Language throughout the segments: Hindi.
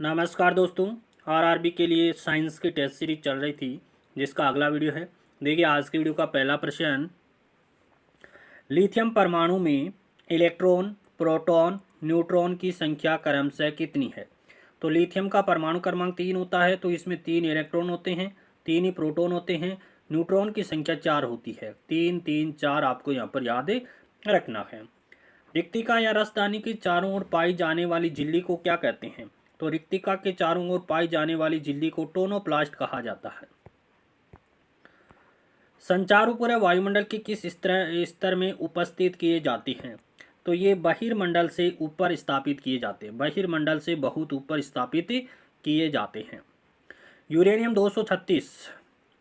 नमस्कार दोस्तों। आरआरबी के लिए साइंस की टेस्ट सीरीज चल रही थी जिसका अगला वीडियो है। देखिए आज की वीडियो का पहला प्रश्न, लिथियम परमाणु में इलेक्ट्रॉन, प्रोटॉन, न्यूट्रॉन की संख्या क्रमशः कितनी है। तो लिथियम का परमाणु क्रमांक 3 होता है, तो इसमें 3 इलेक्ट्रॉन होते हैं, 3 ही प्रोटॉन होते हैं। न्यूट्रॉन की संख्या 4 होती है। 3 3 4 आपको यहाँ पर याद रखना है। रिक्तिका या रसदानी के चारों ओर पाई जाने वाली झिल्ली को क्या कहते हैं। तो रिक्तिका के चारों ओर पाई जाने वाली झिल्ली को टोनोप्लास्ट कहा जाता है। संचार उपग्रह वायुमंडल के किस स्तर में उपस्थित किए जाते हैं। तो ये बहिर्मंडल से ऊपर स्थापित किए जाते हैं, बहिर्मंडल से बहुत ऊपर स्थापित किए जाते हैं। यूरेनियम 236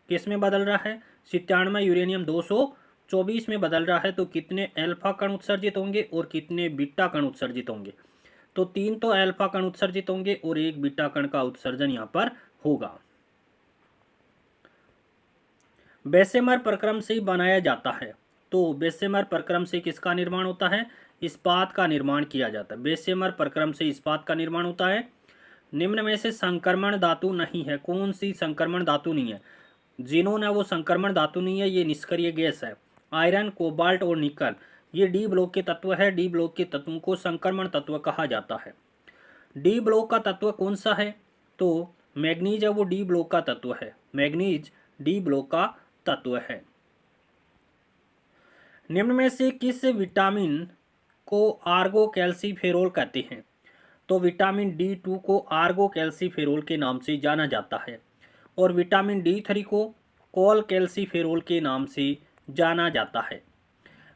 किस में बदल रहा है। 97 यूरेनियम 224 में बदल रहा है। तो कितने अल्फा कण उत्सर्जित होंगे और कितने बीटा कण उत्सर्जित होंगे। तो 3 तो अल्फा कण उत्सर्जित होंगे और 1 बीटा कण का उत्सर्जन यहाँ पर होगा। बेसेमर प्रक्रम से बनाया जाता है। तो बेसेमर प्रक्रम से किसका निर्माण होता है। इस्पात का निर्माण किया जाता है। बेसेमर प्रक्रम से इस्पात का निर्माण होता है। निम्न में से संक्रमण धातु नहीं है। कौन सी संक्रमण धातु नहीं है। जिनोन है वो संक्रमण धातु नहीं है, ये निष्क्रिय गैस है। आयरन, कोबाल्ट और निकल ये डी ब्लॉक के तत्व है। डी ब्लॉक के तत्वों को संक्रमण तत्व कहा जाता है। डी ब्लॉक का तत्व कौन सा है। तो मैग्नीज है वो डी ब्लॉक का तत्व है। मैग्नीज डी ब्लॉक का तत्व है। निम्न में से किस विटामिन को आर्गो कैल्सीफेरोल कहते हैं। तो विटामिन D2 को आर्गो कैल्सीफेरोल के नाम से जाना जाता है और विटामिन D3 को कोल कैल्सीफेरोल के नाम से जाना जाता है।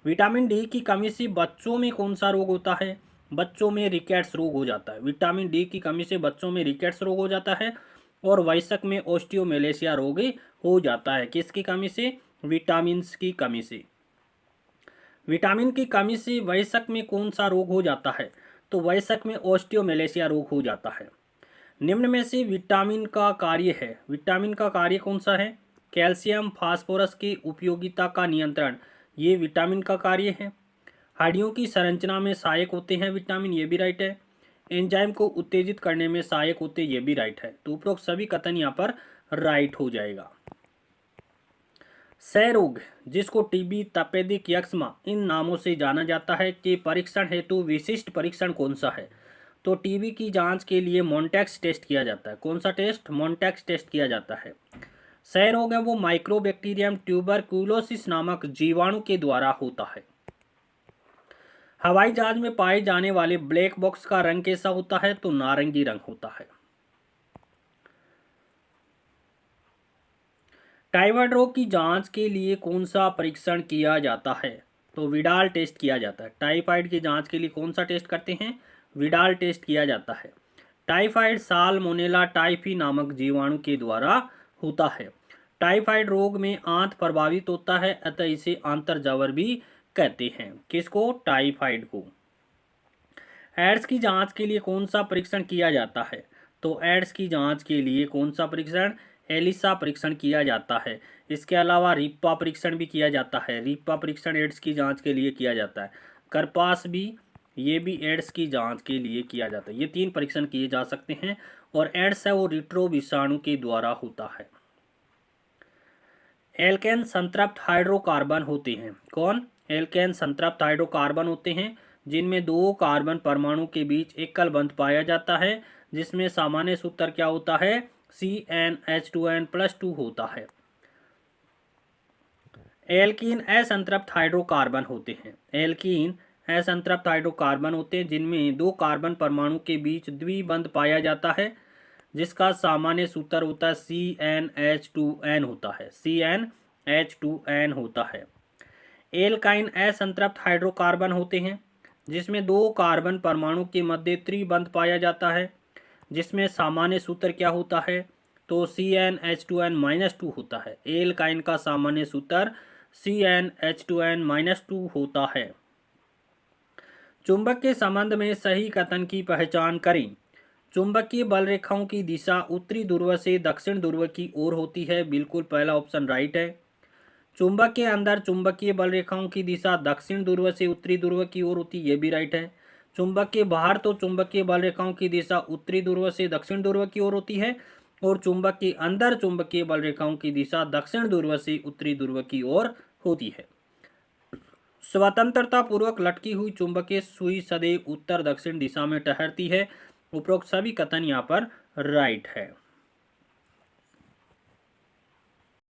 विटामिन डी की कमी से बच्चों में कौन सा रोग होता है। बच्चों में रिकेट्स रोग हो जाता है। विटामिन डी की कमी से बच्चों में रिकेट्स रोग हो जाता है और वयस्क में ओस्टियोमेलेशिया रोग हो जाता है। किसकी कमी से। विटामिन की कमी से। विटामिन की कमी से वयस्क में कौन सा रोग हो जाता है। तो वयस्क में ओस्टियोमेलेशिया रोग हो जाता है। निम्न में से विटामिन का कार्य है। विटामिन का कार्य कौन सा है। कैल्शियम फास्फोरस की उपयोगिता का नियंत्रण, ये विटामिन का कार्य है। हड्डियों की संरचना में सहायक होते हैं विटामिन, ये भी राइट है। एंजाइम को उत्तेजित करने में सहायक होते, ये भी राइट है। तो उपरोक्त सभी कथन यहाँ पर राइट हो जाएगा। क्षय रोग, जिसको टीबी, तपेदिक, यक्ष्मा इन नामों से जाना जाता है, कि परीक्षण हेतु विशिष्ट परीक्षण कौन सा है। तो टीबी की जांच के लिए मॉन्टेक्स टेस्ट किया जाता है। कौन सा टेस्ट। मॉन्टेक्स टेस्ट किया जाता है। क्षय रोग है वो माइक्रोबैक्टीरियम ट्यूबरक्यूलोसिस नामक जीवाणु के द्वारा होता है। हवाई जहाज में पाए जाने वाले ब्लैक बॉक्स का रंग कैसा होता है। तो नारंगी रंग होता है। टाइफाइड रोग की जांच के लिए कौन सा परीक्षण किया जाता है। तो विडाल टेस्ट किया जाता है। टाइफाइड की जांच के लिए कौन सा टेस्ट करते हैं। विडाल टेस्ट किया जाता है। टाइफाइड साल्मोनेला टाइफी नामक जीवाणु के द्वारा होता है। टाइफाइड रोग में आंत प्रभावित होता है, अतः इसे आंतरजावर भी कहते हैं। किसको। टाइफाइड को। एड्स की जांच के लिए कौन सा परीक्षण किया जाता है। तो एड्स की जांच के लिए कौन सा परीक्षण। एलिसा परीक्षण किया जाता है। इसके अलावा रिप्पा परीक्षण भी किया जाता है। रिप्पा परीक्षण एड्स की जांच के लिए किया जाता है। करपास भी, ये भी एड्स की जांच के लिए किया जाता है। ये 3 परीक्षण किए जा सकते हैं और एड्स है वो रिट्रो विषाणु के द्वारा होता है। एल्केन संतृप्त हाइड्रोकार्बन होते हैं। कौन। एल्केन संतृप्त हाइड्रोकार्बन होते हैं जिनमें 2 कार्बन परमाणु के बीच एकल बंध पाया जाता है, जिसमें सामान्य सूत्र क्या होता है। CnH2n+2 होता है। एल्कीन असंतृप्त हाइड्रोकार्बन होते हैं। एल्कीन असंतृप्त हाइड्रोकार्बन होते हैं जिनमें 2 कार्बन परमाणु के बीच द्विबंध पाया जाता है, जिसका सामान्य सूत्र होता है CnH2n होता है। CnH2n होता है। एल्काइन असंतृप्त हाइड्रोकार्बन होते हैं जिसमें 2 कार्बन परमाणु के मध्य त्रिबंध पाया जाता है, जिसमें सामान्य सूत्र क्या होता है। तो CnH2n-2 होता है। एल्काइन का सामान्य सूत्र CnH2n-2 होता है। चुंबक के संबंध में सही कथन की पहचान करें। चुंबकीय बल रेखाओं की दिशा उत्तरी ध्रुव से दक्षिण ध्रुव की ओर होती है। बिल्कुल पहला ऑप्शन राइट है। चुंबक के अंदर चुंबकीय बल रेखाओं की दिशा दक्षिण ध्रुव से उत्तरी ध्रुव की ओर होती है, ये भी राइट है। चुंबक के बाहर तो चुंबकीय बल रेखाओं की दिशा उत्तरी ध्रुव से दक्षिण ध्रुव की ओर होती है, और चुंबक के अंदर चुंबकीय बल रेखाओं की दिशा दक्षिण ध्रुव से उत्तरी ध्रुव की ओर होती है। स्वतंत्रता पूर्वक लटकी हुई चुंबकीय सुई सदैव उत्तर दक्षिण दिशा में ठहरती है। उपरोक्त सभी कथन यहाँ पर राइट है।